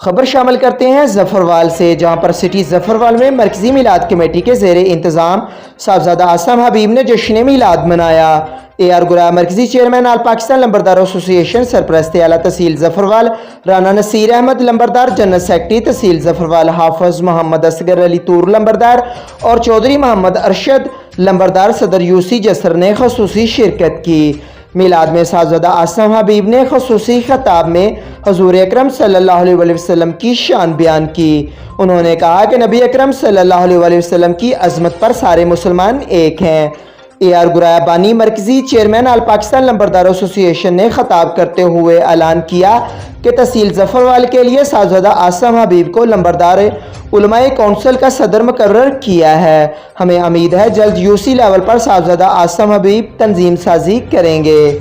خبر شامل کرتے ہیں ظفروال سے، جہاں پر سٹی ظفروال میں مرکزی میلاد کمیٹی کے زیر انتظام صاحبزادہ عاصم حبیب نے جشن میلاد منایا۔ اے آر گرا مرکزی چیئرمین آل پاکستان لمبردار ایسوسی ایشن، سرپرست اعلیٰ تحصیل ظفروال رانا نصیر احمد لمبردار، جنرل سیکرٹری تحصیل ظفروال حافظ محمد اصغر علی طور لمبردار اور چودھری محمد ارشد لمبردار صدر یوسی جسر نے خصوصی شرکت کی۔ میلاد میں صاحبزادہ عاصم حبیب نے خصوصی خطاب میں حضور اکرم صلی اللہ علیہ وسلم کی شان بیان کی۔ انہوں نے کہا کہ نبی اکرم صلی اللہ علیہ وسلم کی عظمت پر سارے مسلمان ایک ہیں۔ اے آر گرا بانی مرکزی چیئرمین آل پاکستان لمبردار ایسوسی ایشن نے خطاب کرتے ہوئے اعلان کیا کہ تحصیل ظفروال کے لیے صاحبزادہ عاصم حبیب کو لمبردار علماء کونسل کا صدر مقرر کیا ہے۔ ہمیں امید ہے جلد یوسی لیول پر صاحبزادہ عاصم حبیب تنظیم سازی کریں گے۔